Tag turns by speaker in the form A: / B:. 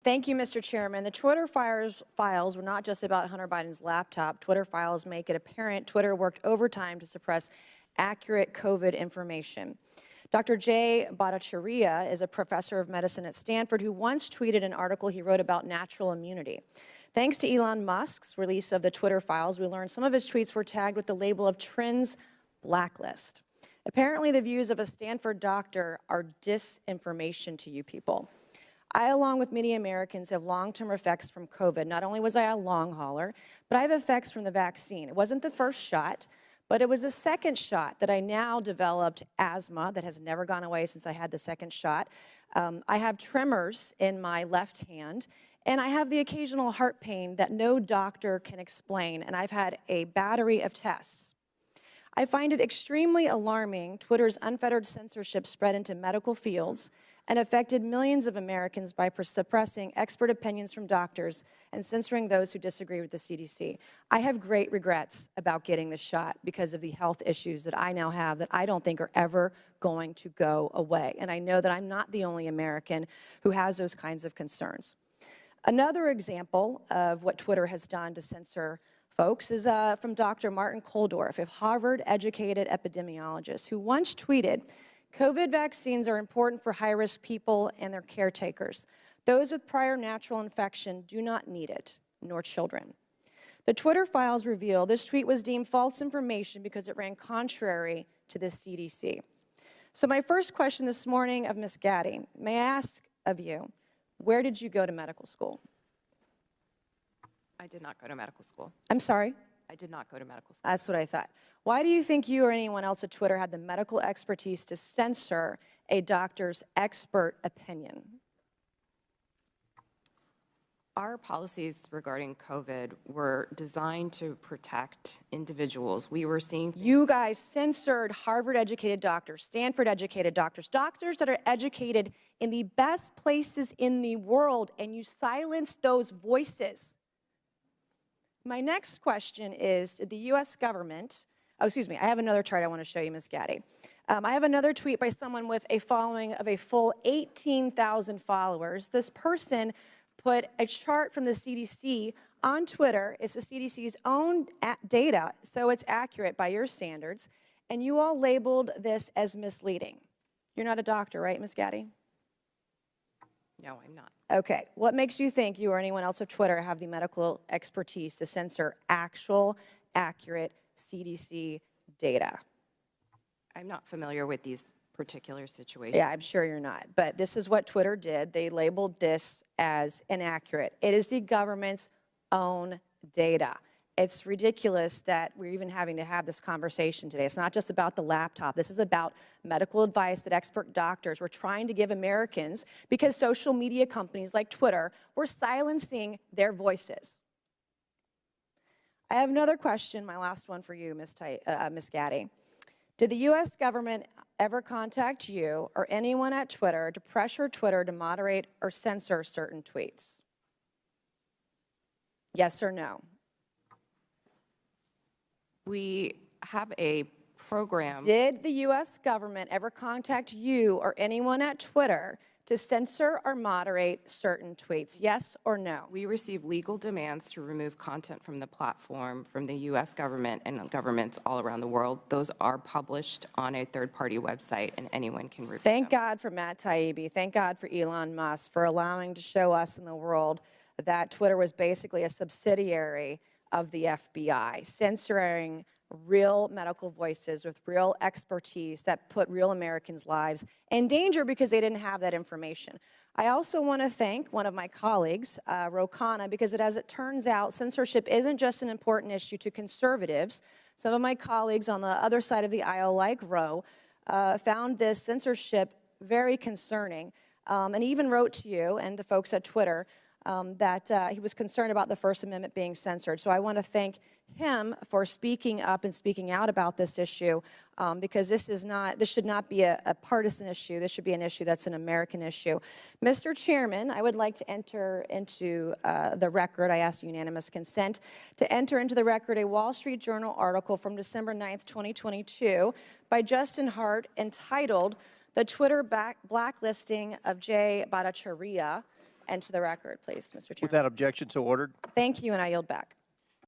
A: Thank you, Mr. Chairman. The Twitter files were not just about Hunter Biden's laptop. Twitter files make it apparent Twitter worked overtime to suppress accurate COVID information. Dr. Jay Bhattacharya is a professor of medicine at Stanford who once tweeted an article he wrote about natural immunity. Thanks to Elon Musk's release of the Twitter files, we learned some of his tweets were tagged with the label of Trends Blacklist. Apparently, the views of a Stanford doctor are disinformation to you people. I, along with many Americans, have long-term effects from COVID. Not only was I a long hauler, but I have effects from the vaccine. It wasn't the first shot, but it was the second shot that I now developed asthma that has never gone away since I had the second shot. I have tremors in my left hand, and I have the occasional heart pain that no doctor can explain, and I've had a battery of tests. I find it extremely alarming Twitter's unfettered censorship spread into medical fields and affected millions of Americans by suppressing expert opinions from doctors and censoring those who disagree with the CDC. I have great regrets about getting the shot because of the health issues that I now have that I don't think are ever going to go away. And I know that I'm not the only American who has those kinds of concerns. Another example of what Twitter has done to censor folks is from Dr. Martin Kulldorff, a Harvard-educated epidemiologist who once tweeted, "COVID vaccines are important for high-risk people and their caretakers. Those with prior natural infection do not need it, nor children." The Twitter files reveal this tweet was deemed false information because it ran contrary to the CDC. So my first question this morning of Ms. Gadde, may I ask of you, where did you go to medical school?
B: I did not go to medical school.
A: I'm sorry?
B: I did not go to medical school.
A: That's what I thought. Why do you think you or anyone else at Twitter had the medical expertise to censor a doctor's expert opinion?
B: Our policies regarding COVID were designed to protect individuals. We were seeing—
A: You guys censored Harvard-educated doctors, Stanford-educated doctors, doctors that are educated in the best places in the world, and you silenced those voices. My next question is, did the U.S. government, I have another chart I want to show you, Ms. Gadde. I have another tweet by someone with a following of a full 18,000 followers. This person put a chart from the CDC on Twitter. It's the CDC's own data, so it's accurate by your standards, and you all labeled this as misleading. You're not a doctor, right, Ms. Gadde?
B: No, I'm not.
A: Okay. What makes you think you or anyone else of Twitter have the medical expertise to censor actual, accurate CDC data?
B: I'm not familiar with these particular situations.
A: Yeah, I'm sure you're not. But this is what Twitter did. They labeled this as inaccurate. It is the government's own data. It's ridiculous that we're even having to have this conversation today. It's not just about the laptop. This is about medical advice that expert doctors were trying to give Americans because social media companies like Twitter were silencing their voices. I have another question, my last one for you, Ms. Gadde. Did the U.S. government ever contact you or anyone at Twitter to pressure Twitter to moderate or censor certain tweets? Yes or no?
B: We have a program.
A: Did the U.S. government ever contact you or anyone at Twitter to censor or moderate certain tweets? Yes or no?
B: We receive legal demands to remove content from the platform from the U.S. government and governments all around the world. Those are published on a third-party website, and anyone can review them.
A: Thank God for Matt Taibbi. Thank God for Elon Musk for allowing to show us in the world that Twitter was basically a subsidiary of the FBI, censoring real medical voices with real expertise that put real Americans' lives in danger because they didn't have that information. I also want to thank one of my colleagues, Ro Khanna, because as it turns out, censorship isn't just an important issue to conservatives. Some of my colleagues on the other side of the aisle, like Ro, found this censorship very concerning, and even wrote to you and to folks at Twitter that he was concerned about the First Amendment being censored. So I want to thank him for speaking up and speaking out about this issue, because this should not be a partisan issue. This should be an issue that's an American issue. Mr. Chairman, I would like to enter into the record, I ask unanimous consent, to enter into the record a Wall Street Journal article from December 9th, 2022 by Justin Hart entitled "The Twitter Blacklisting of Jay Bhattacharya enter the record, please, Mr. Chairman.
C: Without objection, so ordered.
A: Thank you, and I yield back.